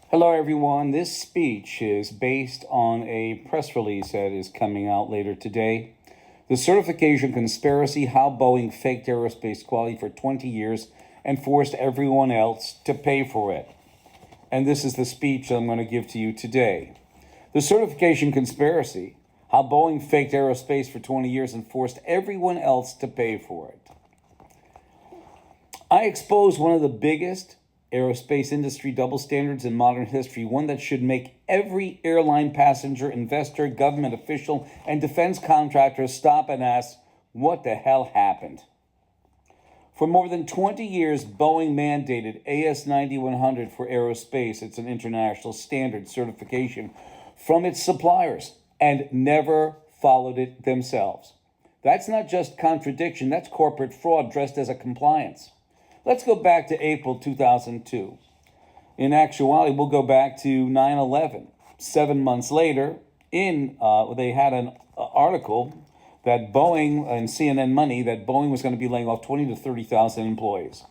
Hello, everyone. This speech is based on a press release that is coming out later today. The Certification Conspiracy: How Boeing Faked Aerospace Quality for 20 Years and Forced Everyone Else to Pay for It. And this is the speech I'm going to give to you today. The Certification Conspiracy: How Boeing Faked Aerospace for 20 Years and Forced Everyone Else to Pay for It. I expose one of the biggest aerospace industry double standards in modern history, one that should make every airline passenger, investor, government official, and defense contractor stop and ask, what the hell happened? For more than 20 years, Boeing mandated AS9100 for aerospace. It's an international standard certification from its suppliers and never followed it themselves. That's not just contradiction, that's corporate fraud dressed as a compliance. Let's go back to April 2002. In actuality, we'll go back to 9/11. 7 months later, they had an article that Boeing, and CNN Money, that Boeing was going to be laying off 20 to 30,000 employees.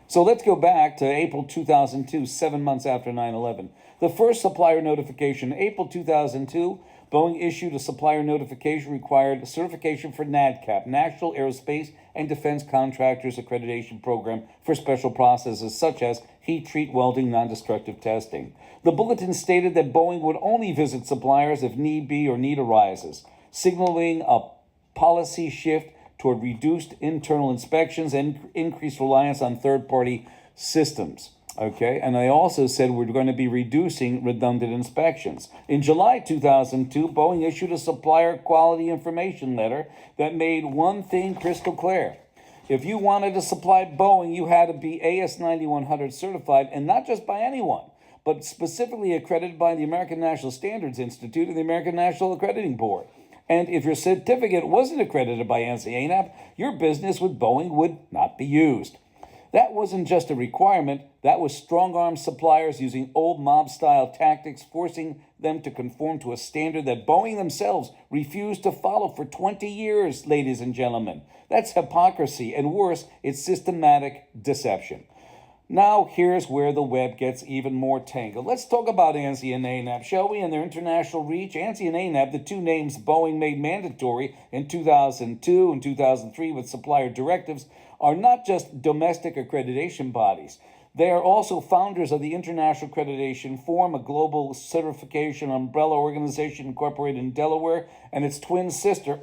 So let's go back to April 2002, 7 months after 9/11. The first supplier notification, April 2002, Boeing issued a supplier notification required certification for NADCAP, National Aerospace and Defense Contractors Accreditation Program, for special processes such as heat treat welding non-destructive testing. The bulletin stated that Boeing would only visit suppliers if need be or need arises, signaling a policy shift toward reduced internal inspections and increased reliance on third-party systems. Okay, and I also said we're going to be reducing redundant inspections. In July 2002, Boeing issued a supplier quality information letter that made one thing crystal clear. If you wanted to supply Boeing, you had to be AS9100 certified, and not just by anyone, but specifically accredited by the American National Standards Institute and the American National Accrediting Board. And if your certificate wasn't accredited by ANSI-ANAP, your business with Boeing would not be used. That wasn't just a requirement, that was strong-arm suppliers using old mob-style tactics, forcing them to conform to a standard that Boeing themselves refused to follow for 20 years, ladies and gentlemen. That's hypocrisy, and worse, it's systematic deception. Now, here's where the web gets even more tangled. Let's talk about ANSI and ANAP, shall we, and their international reach. ANSI and ANAP, the two names Boeing made mandatory in 2002 and 2003 with supplier directives, are not just domestic accreditation bodies. They are also founders of the International Accreditation Forum, a global certification umbrella organization incorporated in Delaware, and its twin sister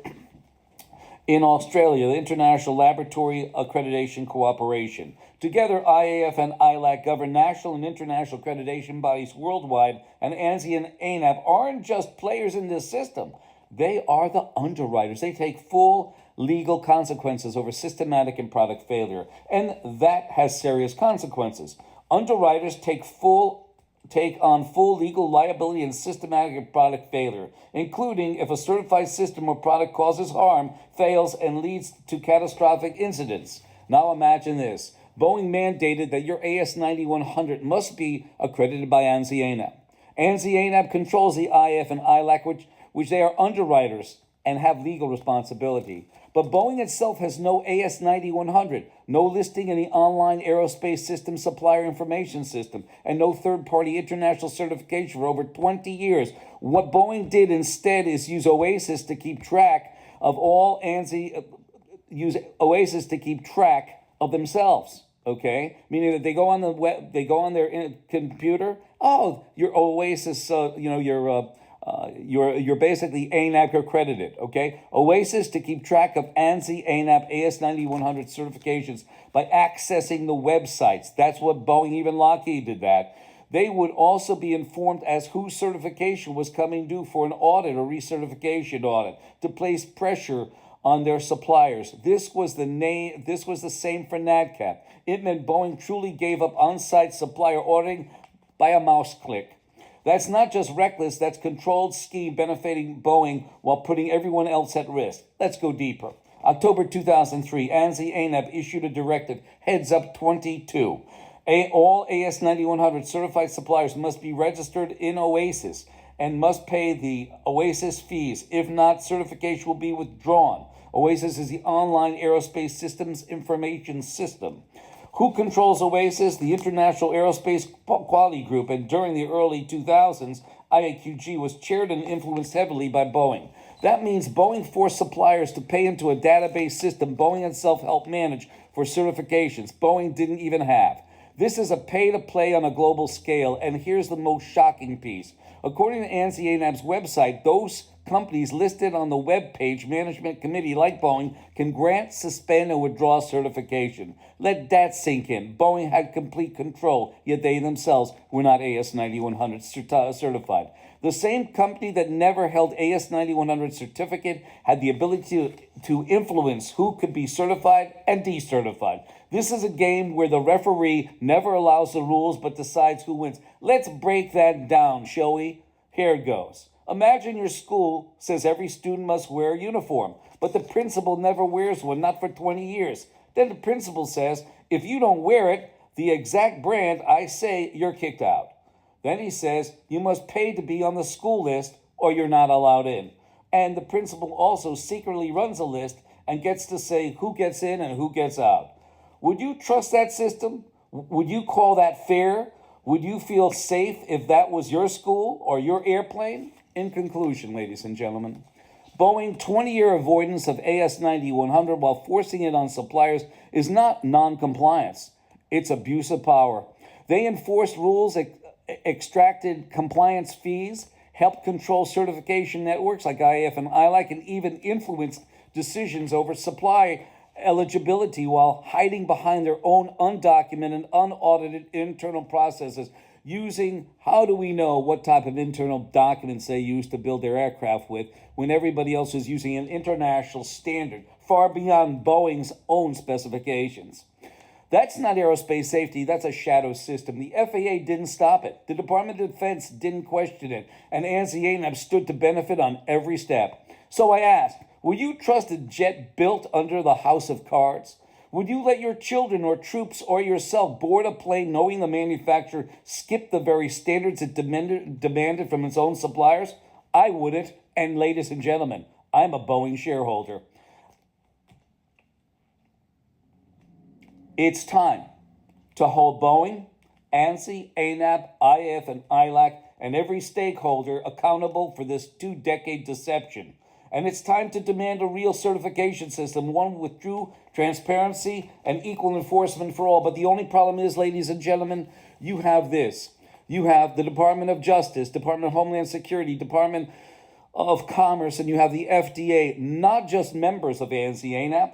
in Australia, the International Laboratory Accreditation Cooperation. Together, IAF and ILAC govern national and international accreditation bodies worldwide, and ANSI and ANAP aren't just players in this system. They are the underwriters. They take full legal consequences over systematic and product failure, and that has serious consequences. Underwriters take on full legal liability and systematic and product failure, including if a certified system or product causes harm, fails, and leads to catastrophic incidents. Now imagine this. Boeing mandated that your AS9100 must be accredited by ANSI-ANAP. ANSI-ANAP controls the IF and ILAC, which they are underwriters and have legal responsibility. But Boeing itself has no AS9100, no listing in the online aerospace system supplier information system, and no third-party international certification for over 20 years. What Boeing did instead is use OASIS to keep track of themselves. Okay, meaning that they go on the web, they go on their computer. Oh, your OASIS, you're basically ANAP accredited, okay? OASIS to keep track of ANSI, ANAP, AS9100 certifications by accessing the websites. That's what Boeing, even Lockheed did that. They would also be informed as whose certification was coming due for an audit or recertification audit to place pressure on their suppliers. This was the same for NADCAP. It meant Boeing truly gave up on-site supplier auditing by a mouse click. That's not just reckless, that's controlled scheme benefiting Boeing while putting everyone else at risk. Let's go deeper. October 2003, ANSI-ANAP issued a directive, Heads Up 22. All AS9100 certified suppliers must be registered in OASIS and must pay the OASIS fees. If not, certification will be withdrawn. OASIS is the Online Aerospace Systems Information System. Who controls OASIS? The International Aerospace Quality Group, and during the early 2000s, IAQG was chaired and influenced heavily by Boeing. That means Boeing forced suppliers to pay into a database system Boeing itself helped manage for certifications Boeing didn't even have. This is a pay-to-play on a global scale, and here's the most shocking piece. According to ANSI-ANAB's website, those companies listed on the web page management committee, like Boeing, can grant, suspend, and withdraw certification. Let that sink in. Boeing had complete control, yet they themselves were not AS9100 certified. The same company that never held AS9100 certificate had the ability to influence who could be certified and decertified. This is a game where the referee never allows the rules but decides who wins. Let's break that down, shall we? Here it goes. Imagine your school says every student must wear a uniform, but the principal never wears one, not for 20 years. Then the principal says, if you don't wear it, the exact brand I say, you're kicked out. Then he says, you must pay to be on the school list or you're not allowed in. And the principal also secretly runs a list and gets to say who gets in and who gets out. Would you trust that system? Would you call that fair? Would you feel safe if that was your school or your airplane? In conclusion, ladies and gentlemen, Boeing 20-year avoidance of AS9100 while forcing it on suppliers is not non-compliance. It's abuse of power. They enforced rules, extracted compliance fees, helped control certification networks like IAF and ILAC, and even influenced decisions over supply eligibility while hiding behind their own undocumented, unaudited internal processes. Using, how do we know what type of internal documents they use to build their aircraft with when everybody else is using an international standard far beyond Boeing's own specifications? That's not aerospace safety, that's a shadow system. The FAA didn't stop it. The Department of Defense didn't question it. And ANSI-ANAB stood to benefit on every step. So I ask, will you trust a jet built under the house of cards? Would you let your children or troops or yourself board a plane knowing the manufacturer skipped the very standards it demanded from its own suppliers? I wouldn't. And ladies and gentlemen, I'm a Boeing shareholder. It's time to hold Boeing, ANSI, ANAB, IF, and ILAC, and every stakeholder accountable for this 2-decade deception. And it's time to demand a real certification system, one with true transparency and equal enforcement for all. But the only problem is, ladies and gentlemen, you have this. You have the Department of Justice, Department of Homeland Security, Department of Commerce, and you have the FDA, not just members of ANSI-ANAB.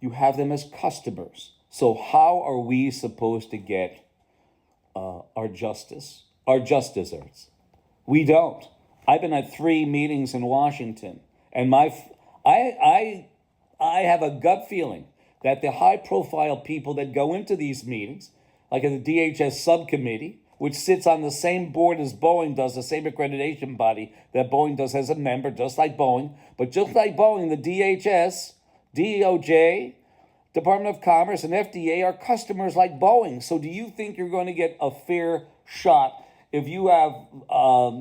You have them as customers. So how are we supposed to get our just desserts? We don't. I've been at 3 meetings in Washington, and I have a gut feeling that the high-profile people that go into these meetings, like in the DHS Subcommittee, which sits on the same board as Boeing does, the same accreditation body that Boeing does as a member, just like Boeing, but just like Boeing, the DHS, DOJ, Department of Commerce, and FDA are customers like Boeing. So do you think you're going to get a fair shot if you have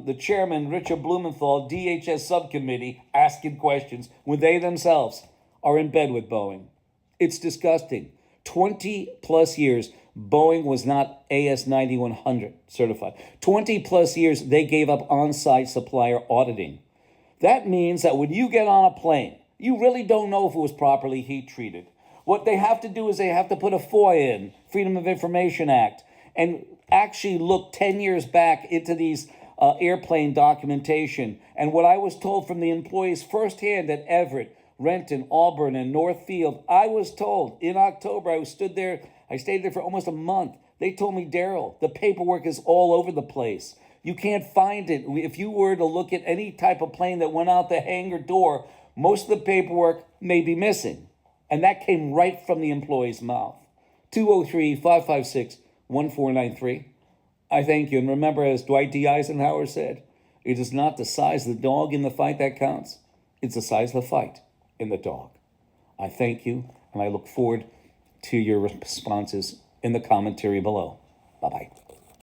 the chairman, Richard Blumenthal, DHS Subcommittee, asking questions when they themselves are in bed with Boeing? It's disgusting. 20 plus years, Boeing was not AS9100 certified. 20 plus years, they gave up on-site supplier auditing. That means that when you get on a plane, you really don't know if it was properly heat treated. What they have to do is they have to put a FOIA in, Freedom of Information Act, and actually look 10 years back into these airplane documentation. And what I was told from the employees firsthand at Everett, Renton, Auburn, and Northfield, I was told in October, I stayed there for almost a month. They told me, Daryl, the paperwork is all over the place. You can't find it. If you were to look at any type of plane that went out the hangar door, most of the paperwork may be missing. And that came right from the employee's mouth. 203-556-1493. I thank you. And remember, as Dwight D. Eisenhower said, it is not the size of the dog in the fight that counts. It's the size of the fight in the dog. I thank you, and I look forward to your responses in the commentary below. Bye-bye.